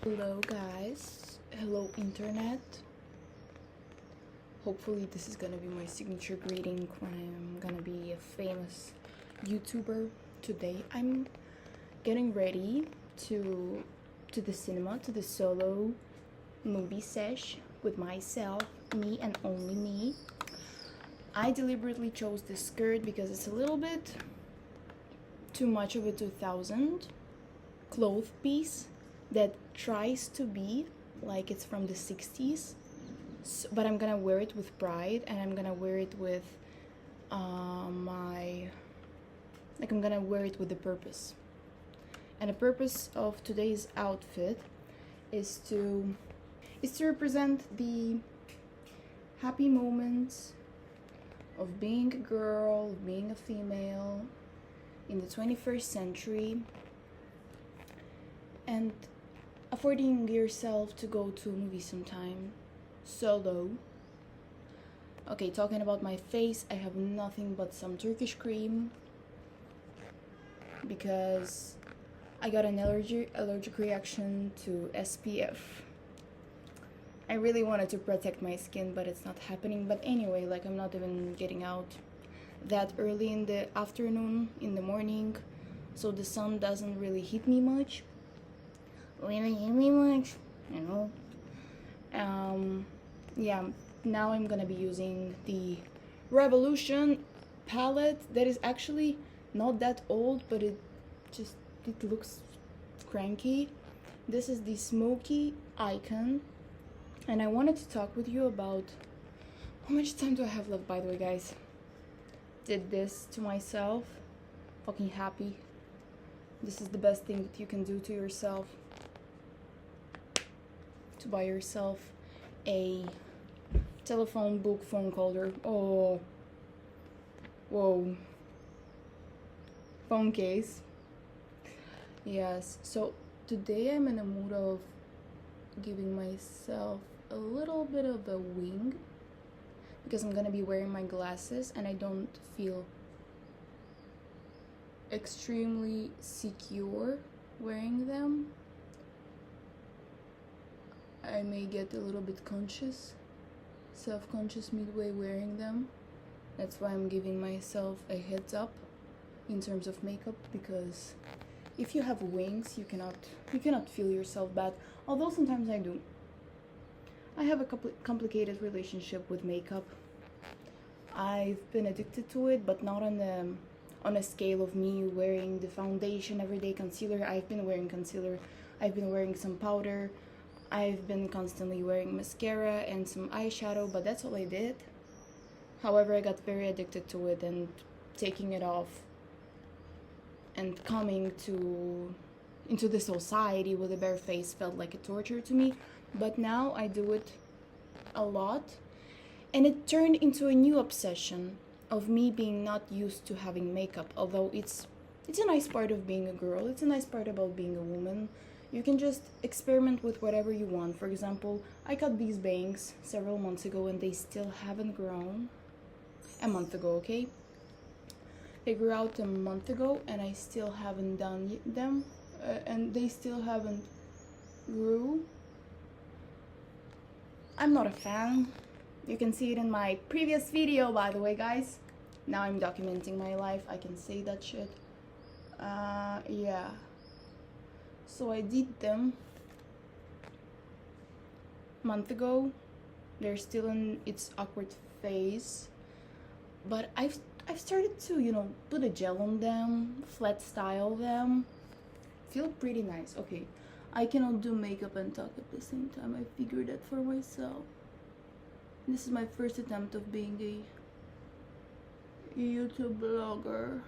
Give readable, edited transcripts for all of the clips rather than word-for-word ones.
Hello guys, hello internet. Hopefully this is gonna be my signature greeting when I'm gonna be a famous YouTuber. Today I'm getting ready to the cinema, to the solo movie sesh with myself, me and only me. I deliberately chose this skirt because it's a little bit too much of a 2000 cloth piece that tries to be like it's from the 60s, but I'm gonna wear it with pride, and I'm gonna wear it with I'm gonna wear it with a purpose. And the purpose of today's outfit is to represent the happy moments of being a girl, being a female in the 21st century, and affording yourself to go to a movie sometime solo. Okay, talking about my face, I have nothing but some Turkish cream because I got an allergic reaction to SPF. I really wanted to protect my skin, but it's not happening. But anyway, like, I'm not even getting out that early in the afternoon, in the morning, so the sun doesn't really hit me much. You know. Yeah, now I'm gonna be using the Revolution palette that is actually not that old, but it looks cranky. This is the Smoky Icon, and I wanted to talk with you about how much time do I have left, by the way, guys. Did this to myself. Fucking happy. This is the best thing that you can do to yourself. To buy yourself a telephone book phone holder. Oh, whoa, phone case. Yes, so today I'm in a mood of giving myself a little bit of a wing because I'm gonna be wearing my glasses and I don't feel extremely secure wearing them. I may get a little bit self-conscious midway wearing them. That's why I'm giving myself a heads up in terms of makeup, because if you have wings, you cannot feel yourself bad. Although sometimes I do. I have a complicated relationship with makeup. I've been addicted to it, but not on a scale of me wearing the foundation everyday, concealer. I've been wearing concealer. I've been wearing some powder. I've been constantly wearing mascara and some eyeshadow, but that's all I did. However, I got very addicted to it, and taking it off and coming into the society with a bare face felt like a torture to me. But now I do it a lot, and it turned into a new obsession of me being not used to having makeup. Although it's a nice part of being a girl, it's a nice part about being a woman. You can just experiment with whatever you want. For example, I cut these bangs several months ago and they still haven't grown. A month ago, okay? They grew out a month ago and I still haven't done them, and they still haven't grew. I'm not a fan. You can see it in my previous video, by the way, guys. Now I'm documenting my life. I can say that shit. Yeah. So I did them a month ago. They're still in its awkward phase, but I've started to, put a gel on them, flat style them. Feel pretty nice. Okay, I cannot do makeup and talk at the same time. I figured that for myself. This is my first attempt of being a YouTube blogger.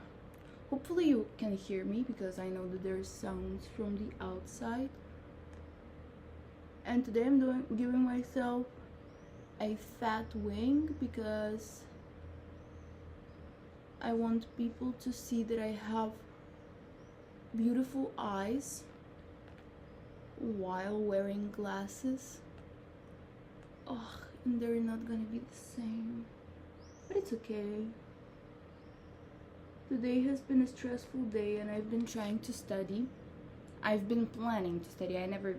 Hopefully you can hear me, because I know that there's sounds from the outside. And today I'm giving myself a fat wing because I want people to see that I have beautiful eyes while wearing glasses. Ugh, and they're not gonna be the same, but it's okay. Today has been a stressful day and I've been trying to study. I've been planning to study. I never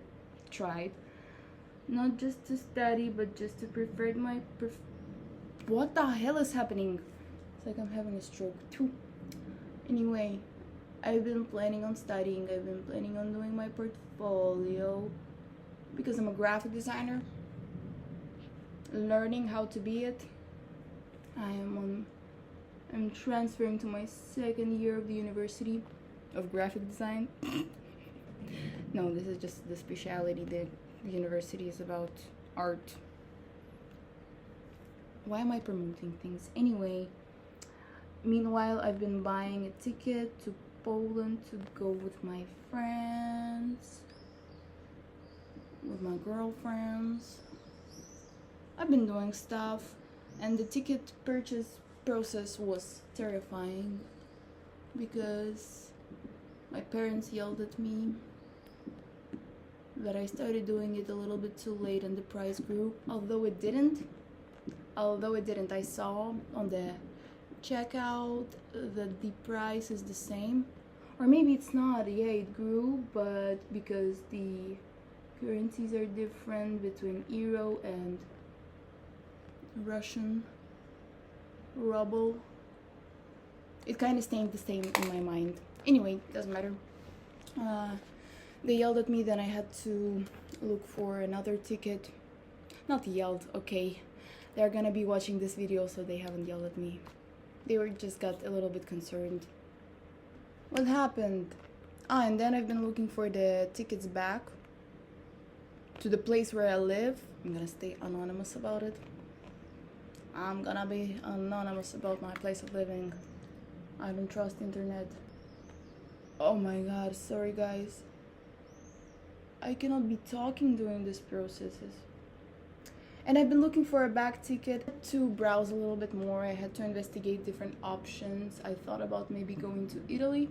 tried. Not just to study, but just to perfect my what the hell is happening? It's like I'm having a stroke too. Anyway, I've been planning on studying. I've been planning on doing my portfolio because I'm a graphic designer. Learning how to be it. I'm transferring to my second year of the University of Graphic Design. No, this is just the specialty. The university is about art. Why am I promoting things? Anyway, meanwhile, I've been buying a ticket to Poland to go with my friends, with my girlfriends. I've been doing stuff, and the ticket purchase process was terrifying because my parents yelled at me that I started doing it a little bit too late and the price grew. Although it didn't, I saw on the checkout that the price is the same. Or maybe it's not. Yeah, it grew, but because the currencies are different between euro and Russian ruble, it kind of stayed the same in my mind. Anyway, doesn't matter. They yelled at me, then I had to look for another ticket. Not yelled, okay. They're gonna be watching this video, so they haven't yelled at me. They were just got a little bit concerned. What happened? And then I've been looking for the tickets back to the place where I live. I'm gonna stay anonymous about it. I'm gonna be anonymous about my place of living. I don't trust internet. Oh my god, sorry guys. I cannot be talking during this processes. And I've been looking for a back ticket to browse a little bit more. I had to investigate different options. I thought about maybe going to Italy.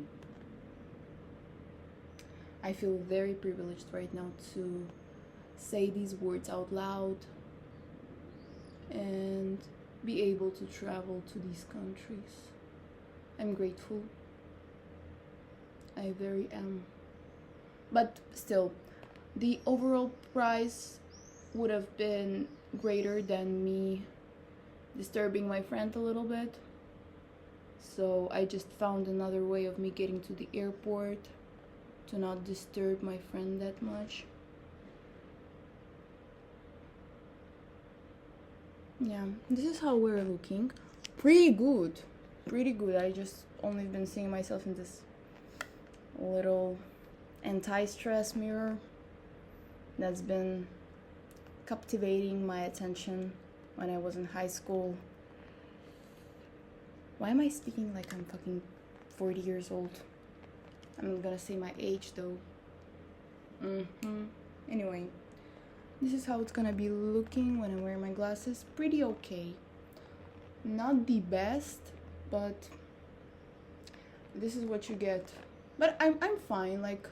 I feel very privileged right now to say these words out loud and be able to travel to these countries. I'm grateful. I very am. But still, the overall price would have been greater than me disturbing my friend a little bit. So I just found another way of me getting to the airport to not disturb my friend that much. Yeah, this is how we're looking. Pretty good. Pretty good. I just only been seeing myself in this little anti-stress mirror that's been captivating my attention when I was in high school. Why am I speaking like I'm fucking 40 years old? I'm gonna say my age though. Anyway, this is how it's gonna be looking when I wear my glasses. Pretty okay. Not the best, but this is what you get. But I'm fine. Like,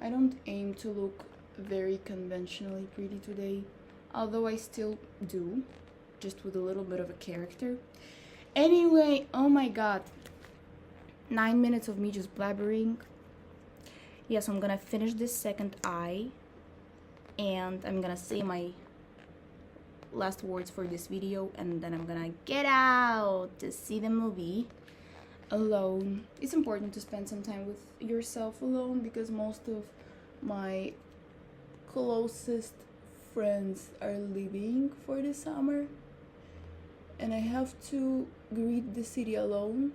I don't aim to look very conventionally pretty today, although I still do, just with a little bit of a character. Anyway, oh my god, 9 minutes of me just blabbering. Yeah, so I'm gonna finish this second eye and I'm gonna say my last words for this video, and then I'm gonna get out to see the movie alone. It's important to spend some time with yourself alone because most of my closest friends are leaving for the summer and I have to greet the city alone.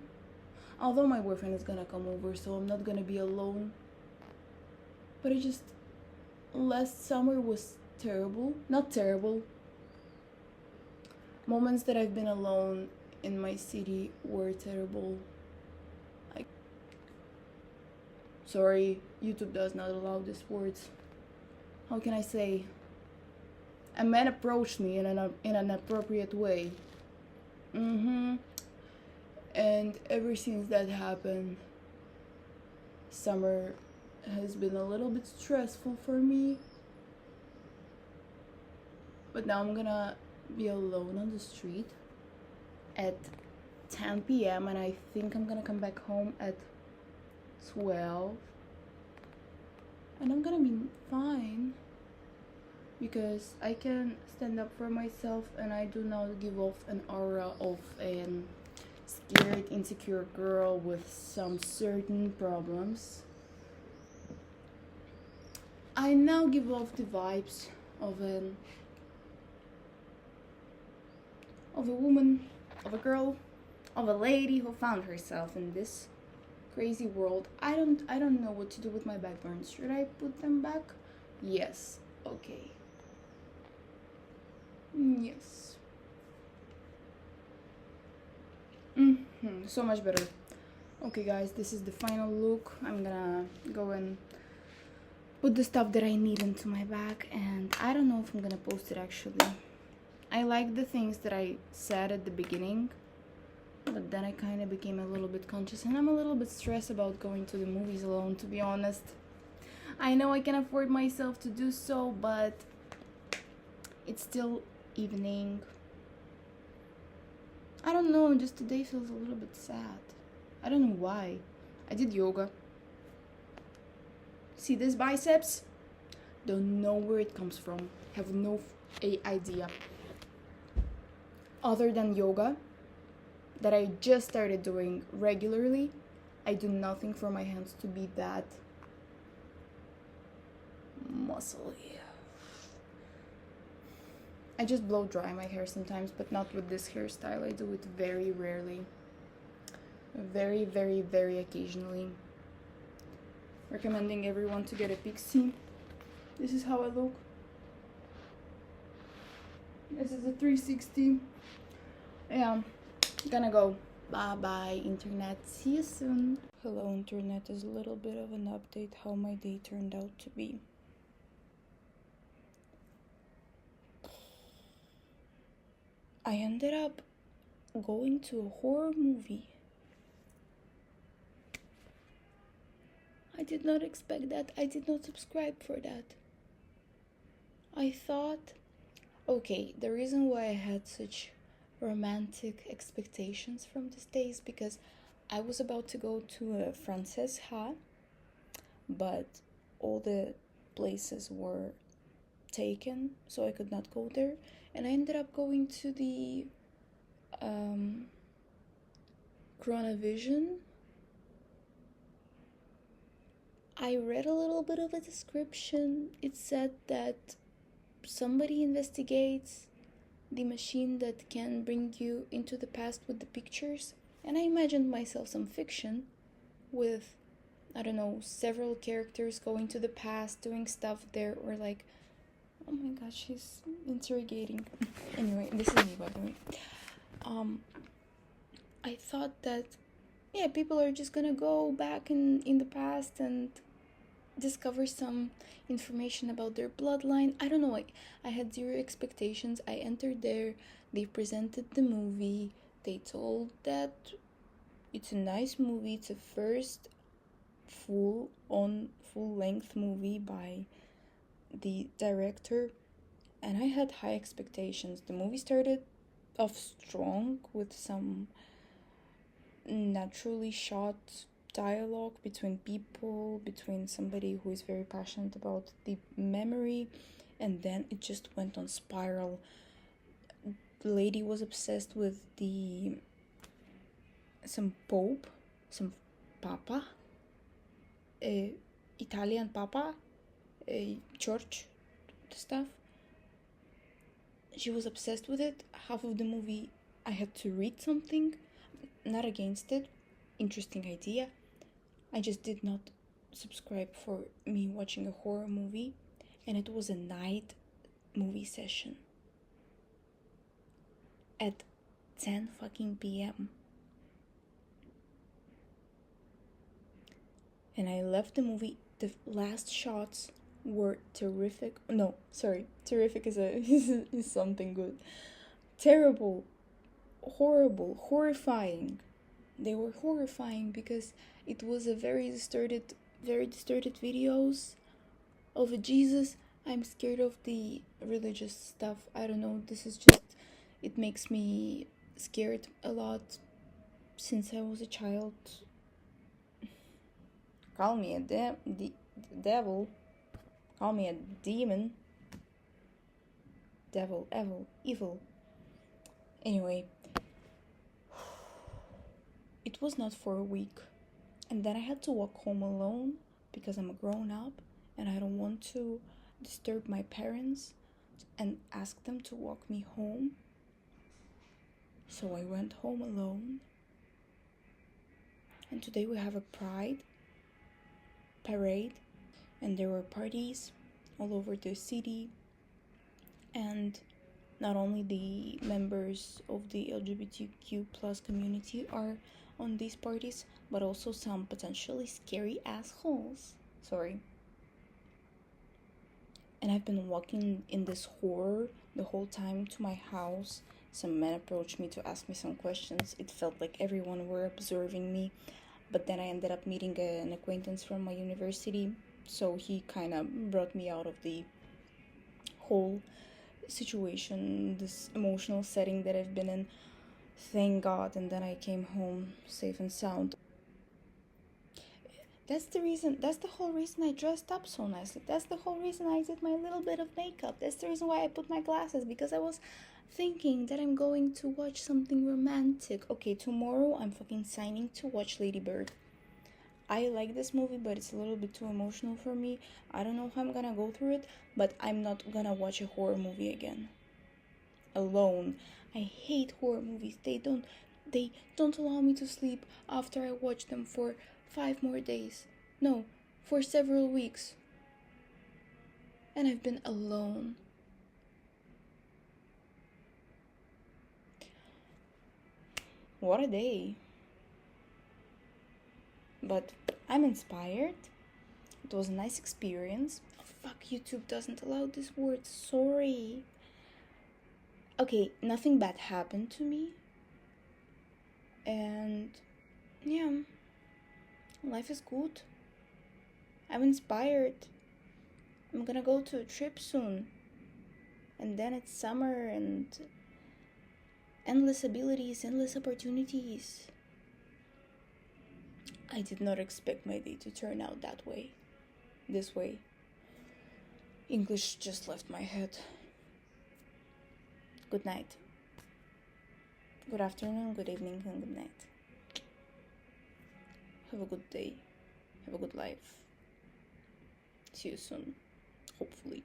Although my boyfriend is gonna come over, so I'm not gonna be alone. But it just, last summer was terrible. Not terrible. Moments that I've been alone in my city were terrible. Sorry, YouTube does not allow these words. How can I say? A man approached me in an appropriate way. And ever since that happened, summer has been a little bit stressful for me. But now I'm gonna be alone on the street at 10 p.m. and I think I'm gonna come back home at 12. And I'm gonna be fine. because I can stand up for myself and I do not give off an aura of an scared, insecure girl with some certain problems. I now give off the vibes of a woman, of a girl, of a lady who found herself in this crazy world. I don't know what to do with my backburns. Should I put them back? Yes. Okay. Yes. So much better. Okay guys, this is the final look. I'm gonna go and put the stuff that I need into my bag, and I don't know if I'm gonna post it actually. I like the things that I said at the beginning, but then I kind of became a little bit conscious, and I'm a little bit stressed about going to the movies alone, to be honest. I know I can afford myself to do so, but it's still evening. I don't know, just today feels a little bit sad. I don't know why. I did yoga. See this biceps? Don't know where it comes from. Have no idea. Other than yoga, that I just started doing regularly, I do nothing for my hands to be that muscly. I just blow dry my hair sometimes, but not with this hairstyle. I do it very rarely. Very, very, very occasionally. Recommending everyone to get a pixie. This is how I look. This is a 360. Yeah, gonna go. Bye bye, internet. See you soon. Hello, internet. Is a little bit of an update how my day turned out to be. I ended up going to a horror movie. I did not expect that. I did not subscribe for that. I thought, okay, the reason why I had such romantic expectations from this day is because I was about to go to a Frances Ha, but all the places were taken, so I could not go there, and I ended up going to the Chronovision. I read a little bit of a description. It said that somebody investigates the machine that can bring you into the past with the pictures, and I imagined myself some fiction with, I don't know, several characters going to the past, doing stuff there, or like, oh my god, she's interrogating. Anyway, this is me, by the way. I thought that, yeah, people are just gonna go back in the past and discover some information about their bloodline. I don't know, I had zero expectations. I entered there, they presented the movie, they told that it's a nice movie, it's a first full-length movie by the director, and I had high expectations. The movie started off strong with some naturally shot dialogue between people, between somebody who is very passionate about the memory, and then it just went on spiral. The lady was obsessed with some pope, some papa, Italian papa, church stuff. She was obsessed with it. Half of the movie I had to read something. Not against it, interesting idea. I just did not subscribe for me watching a horror movie, and it was a night movie session at 10 fucking p.m. And I left the movie. The last shots were terrific. No, sorry, terrific is something good. Terrible, horrible, horrifying. They were horrifying because it was a very distorted videos of a Jesus. I'm scared of the religious stuff. I don't know, this is just, it makes me scared a lot since I was a child. Call me a devil, call me a demon, Devil, evil, evil. Anyway, it was not for a week. And then I had to walk home alone because I'm a grown up and I don't want to disturb my parents and ask them to walk me home. So I went home alone. And today we have a parade, and there were parties all over the city. And not only the members of the LGBTQ plus community are on these parties, but also some potentially scary assholes. Sorry. And I've been walking in this horror the whole time to my house. Some men approached me to ask me some questions. It felt like everyone were observing me. But then I ended up meeting an acquaintance from my university. So he kind of brought me out of the whole situation, this emotional setting that I've been in. Thank God. And then I came home safe and sound. That's the whole reason I dressed up so nicely. That's the whole reason I did my little bit of makeup. That's the reason why I put my glasses, because I was thinking that I'm going to watch something romantic. Okay, tomorrow I'm fucking signing to watch Lady Bird. I like this movie, but it's a little bit too emotional for me. I don't know how I'm gonna go through it, but I'm not gonna watch a horror movie again. Alone. I hate horror movies. They don't allow me to sleep after I watch them for 5 more days. No, for several weeks. And I've been alone. What a day. But I'm inspired. It was a nice experience. Oh, fuck, YouTube doesn't allow this word. Sorry. Okay, nothing bad happened to me. And yeah, life is good. I'm inspired. I'm gonna go to a trip soon. And then it's summer and endless abilities, endless opportunities. I did not expect my day to turn out that way. This way. English just left my head. Good night. Good afternoon, good evening, and good night. Have a good day. Have a good life. See you soon. Hopefully.